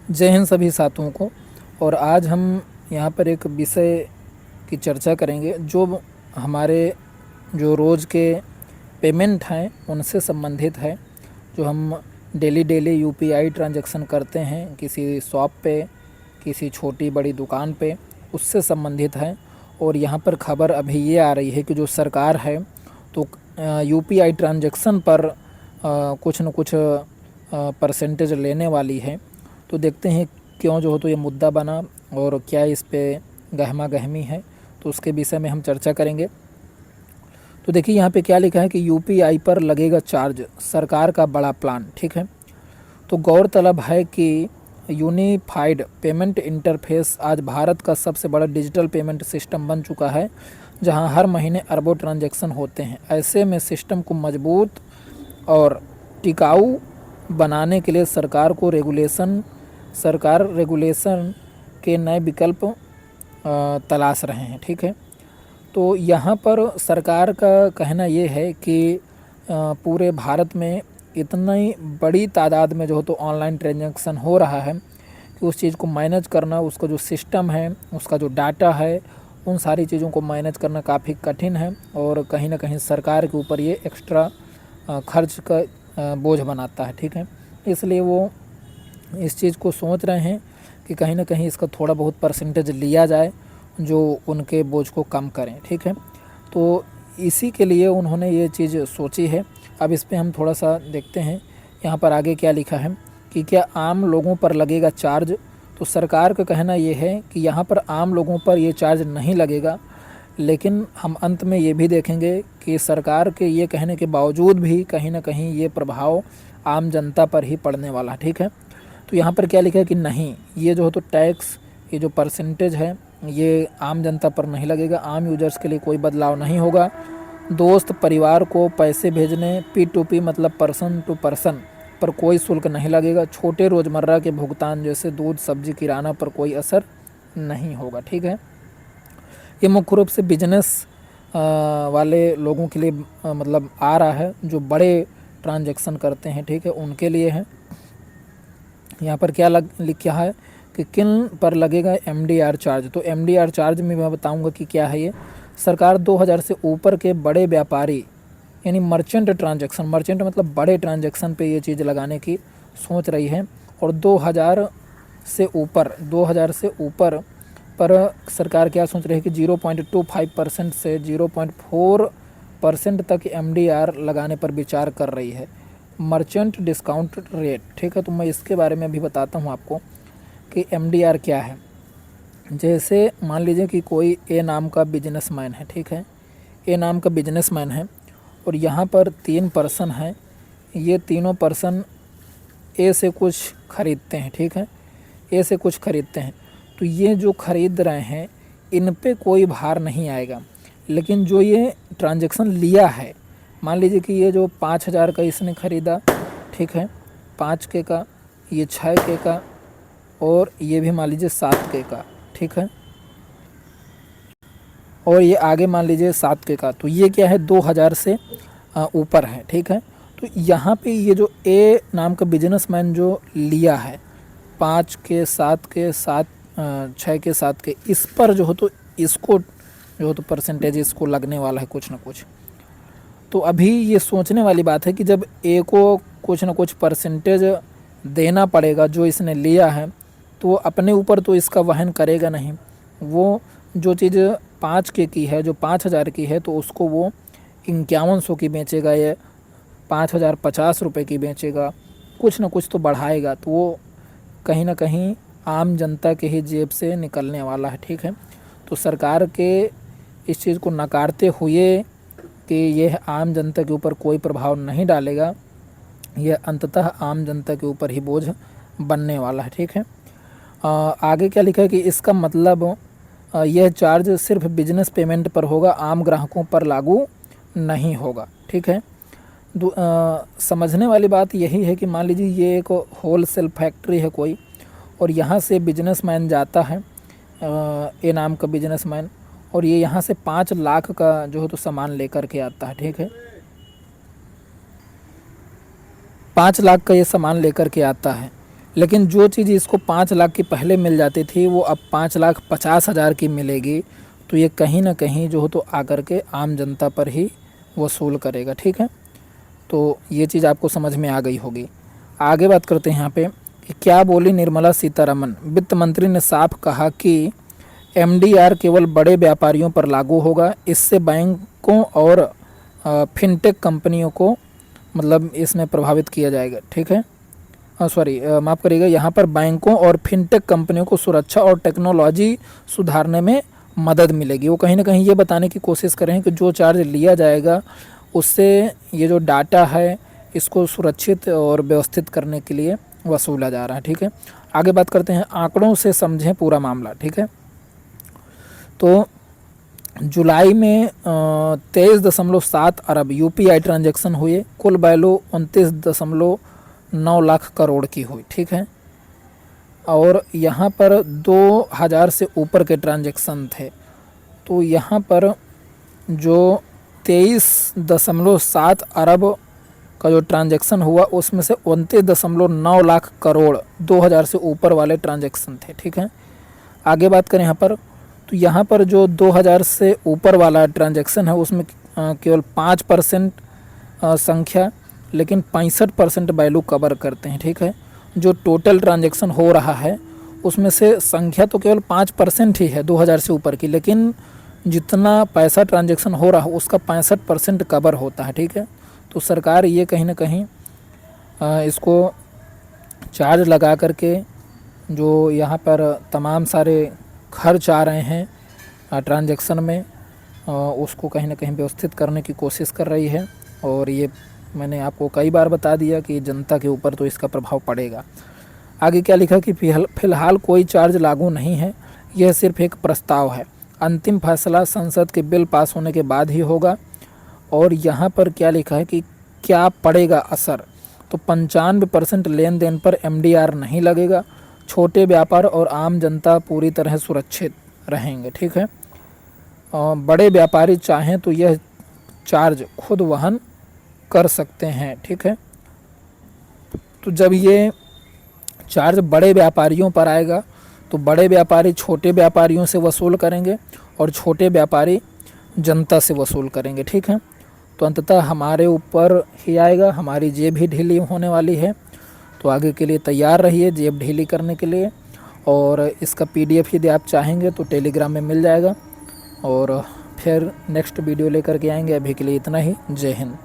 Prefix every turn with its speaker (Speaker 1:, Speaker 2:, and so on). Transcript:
Speaker 1: जय हिंद सभी साथियों को। और आज हम यहाँ पर एक विषय की चर्चा करेंगे जो हमारे जो रोज़ के पेमेंट हैं उनसे संबंधित है। जो हम डेली यूपीआई ट्रांजैक्शन करते हैं किसी शॉप पे, किसी छोटी बड़ी दुकान पे, उससे संबंधित है। और यहाँ पर खबर अभी ये आ रही है कि जो सरकार है तो यूपीआई ट्रांजैक्शन पर कुछ न कुछ परसेंटेज लेने वाली है। तो देखते हैं क्यों जो हो तो ये मुद्दा बना और क्या इस पे गहमा गहमी है, तो उसके विषय में हम चर्चा करेंगे। तो देखिए यहाँ पे क्या लिखा है कि यूपीआई पर लगेगा चार्ज, सरकार का बड़ा प्लान। ठीक है, तो गौरतलब है कि यूनिफाइड पेमेंट इंटरफेस आज भारत का सबसे बड़ा डिजिटल पेमेंट सिस्टम बन चुका है, जहां हर महीने अरबों ट्रांजैक्शन होते हैं। ऐसे में सिस्टम को मजबूत और टिकाऊ बनाने के लिए सरकार रेगुलेशन के नए विकल्प तलाश रहे हैं। ठीक है, तो यहाँ पर सरकार का कहना ये है कि पूरे भारत में इतनी बड़ी तादाद में जो हो तो ऑनलाइन ट्रांजैक्शन हो रहा है कि उस चीज़ को मैनेज करना, उसका जो सिस्टम है, उसका जो डाटा है, उन सारी चीज़ों को मैनेज करना काफ़ी कठिन है और कहीं ना कहीं सरकार के ऊपर ये एक्स्ट्रा खर्च का बोझ बनाता है। ठीक है, इसलिए वो इस चीज़ को सोच रहे हैं कि कहीं ना कहीं इसका थोड़ा बहुत परसेंटेज लिया जाए जो उनके बोझ को कम करें। ठीक है, तो इसी के लिए उन्होंने ये चीज़ सोची है। अब इस पे हम थोड़ा सा देखते हैं यहाँ पर आगे क्या लिखा है कि क्या आम लोगों पर लगेगा चार्ज। तो सरकार का कहना ये है कि यहाँ पर आम लोगों पर ये चार्ज नहीं लगेगा, लेकिन हम अंत में ये भी देखेंगे कि सरकार के ये कहने के बावजूद भी कहीं ना कहीं ये प्रभाव आम जनता पर ही पड़ने वाला है। ठीक है, तो यहाँ पर क्या लिखा है कि नहीं, ये जो हो तो टैक्स, ये जो परसेंटेज है ये आम जनता पर नहीं लगेगा, आम यूजर्स के लिए कोई बदलाव नहीं होगा। दोस्त परिवार को पैसे भेजने P2P मतलब पर्सन टू पर्सन पर कोई शुल्क नहीं लगेगा। छोटे रोज़मर्रा के भुगतान जैसे दूध, सब्जी, किराना पर कोई असर नहीं होगा। ठीक है, ये मुख्य रूप से बिजनेस वाले लोगों के लिए मतलब आ रहा है, जो बड़े ट्रांजैक्शन करते हैं। ठीक है, उनके लिए है। यहाँ पर क्या लिखा है कि किन पर लगेगा MDR चार्ज। तो MDR चार्ज में मैं बताऊंगा कि क्या है ये। सरकार 2000 से ऊपर के बड़े व्यापारी यानी मर्चेंट मतलब बड़े ट्रांजैक्शन पे ये चीज़ लगाने की सोच रही है। और 2000 से ऊपर पर सरकार क्या सोच रही है कि 0.25% से 0.4% तक MDR लगाने पर विचार कर रही है, मर्चेंट डिस्काउंट रेट। ठीक है, तो मैं इसके बारे में अभी बताता हूँ आपको कि MDR क्या है। जैसे मान लीजिए कि कोई ए नाम का बिजनेसमैन है। ठीक है, ए नाम का बिजनेसमैन है और यहाँ पर 3 पर्सन हैं। ये तीनों पर्सन ए से कुछ ख़रीदते हैं। ठीक है, ए से कुछ ख़रीदते हैं, तो ये जो ख़रीद रहे हैं इन पे कोई भार नहीं आएगा। लेकिन जो ये ट्रांजैक्शन लिया है, मान लीजिए कि ये जो 5000 का इसने ख़रीदा, ठीक है, 5K का, ये 6K का और ये भी मान लीजिए 7K का। ठीक है, और ये आगे मान लीजिए 7K का, तो ये क्या है 2000 से ऊपर है। ठीक है, तो यहाँ पे ये जो ए नाम का बिजनेसमैन जो लिया है 5K, 7K, 6K, 7K, इस पर जो हो तो इसको जो हो तो परसेंटेज इसको लगने वाला है कुछ ना कुछ। तो अभी ये सोचने वाली बात है कि जब ए को कुछ ना कुछ परसेंटेज देना पड़ेगा जो इसने लिया है, तो अपने ऊपर तो इसका वहन करेगा नहीं। वो जो चीज़ 5K की है, जो 5000 की है, तो उसको वो 5100 की बेचेगा या 5050 रुपये की बेचेगा, कुछ ना कुछ तो बढ़ाएगा। तो वो कहीं ना कहीं आम जनता के ही जेब से निकलने वाला है। ठीक है, तो सरकार के इस चीज़ को नकारते हुए कि यह आम जनता के ऊपर कोई प्रभाव नहीं डालेगा, यह अंततः आम जनता के ऊपर ही बोझ बनने वाला है। ठीक है, आगे क्या लिखा है कि इसका मतलब यह चार्ज सिर्फ बिजनेस पेमेंट पर होगा, आम ग्राहकों पर लागू नहीं होगा। ठीक है, समझने वाली बात यही है कि मान लीजिए ये एक होलसेल फैक्ट्री है कोई, और यहाँ से बिजनेसमैन जाता है, ए नाम का बिजनेसमैन, और ये यहाँ से 5 लाख का जो है तो सामान लेकर के आता है। ठीक है, 5 लाख का ये सामान लेकर के आता है, लेकिन जो चीज़ इसको 5 लाख की पहले मिल जाती थी वो अब 5,50,000 की मिलेगी। तो ये कहीं ना कहीं जो हो तो आकर के आम जनता पर ही वसूल करेगा। ठीक है, तो ये चीज़ आपको समझ में आ गई होगी। आगे बात करते हैं यहाँ पे कि क्या बोली निर्मला सीतारमन। वित्त मंत्री ने साफ कहा कि एमडीआर केवल बड़े व्यापारियों पर लागू होगा, इससे बैंकों और फिनटेक कंपनियों को मतलब इसमें प्रभावित किया जाएगा। ठीक है, माफ़ करिएगा, यहाँ पर बैंकों और फिनटेक कंपनियों को सुरक्षा और टेक्नोलॉजी सुधारने में मदद मिलेगी। वो कहीं ना कहीं ये बताने की कोशिश कर रहे हैं कि जो चार्ज लिया जाएगा उससे ये जो डाटा है इसको सुरक्षित और व्यवस्थित करने के लिए वसूला जा रहा है। ठीक है, आगे बात करते हैं, आंकड़ों से समझें पूरा मामला। ठीक है, तो जुलाई में 23.7 अरब यूपीआई ट्रांजैक्शन हुए, कुल वैल्यू 29.9 लाख करोड़ की हुई। ठीक है, और यहाँ पर 2000 से ऊपर के ट्रांजैक्शन थे। तो यहाँ पर जो 23.7 अरब का जो ट्रांजैक्शन हुआ उसमें से 29.9 लाख करोड़ 2000 से ऊपर वाले ट्रांजैक्शन थे। ठीक है, आगे बात करें यहाँ पर, तो यहाँ पर जो 2000 से ऊपर वाला ट्रांजैक्शन है उसमें केवल 5% संख्या लेकिन 65% वैल्यू कवर करते हैं। ठीक है, जो टोटल ट्रांजैक्शन हो रहा है उसमें से संख्या तो केवल 5% ही है 2000 से ऊपर की, लेकिन जितना पैसा ट्रांजैक्शन हो रहा है उसका 65% कवर होता है। ठीक है, तो सरकार ये कहीं ना कहीं इसको चार्ज लगा करके जो यहाँ पर तमाम सारे खर्च आ रहे हैं ट्रांजैक्शन में उसको कहीं ना कहीं व्यवस्थित करने की कोशिश कर रही है। और ये मैंने आपको कई बार बता दिया कि जनता के ऊपर तो इसका प्रभाव पड़ेगा। आगे क्या लिखा कि फ़िलहाल कोई चार्ज लागू नहीं है, यह सिर्फ एक प्रस्ताव है, अंतिम फैसला संसद के बिल पास होने के बाद ही होगा। और यहाँ पर क्या लिखा है कि क्या पड़ेगा असर, तो 95% लेन देन पर एमडीआर नहीं लगेगा, छोटे व्यापार और आम जनता पूरी तरह सुरक्षित रहेंगे। ठीक है, बड़े व्यापारी चाहें तो यह चार्ज खुद वहन कर सकते हैं। ठीक है, तो जब ये चार्ज बड़े व्यापारियों पर आएगा तो बड़े व्यापारी छोटे व्यापारियों से वसूल करेंगे और छोटे व्यापारी जनता से वसूल करेंगे। ठीक है, तो अंततः हमारे ऊपर ही आएगा, हमारी जेब ही ढीली होने वाली है। तो आगे के लिए तैयार रहिए जेब ढीली करने के लिए। और इसका PDF यदि आप चाहेंगे तो टेलीग्राम में मिल जाएगा। और फिर नेक्स्ट वीडियो लेकर के आएंगे। अभी के लिए इतना ही। जय हिंद।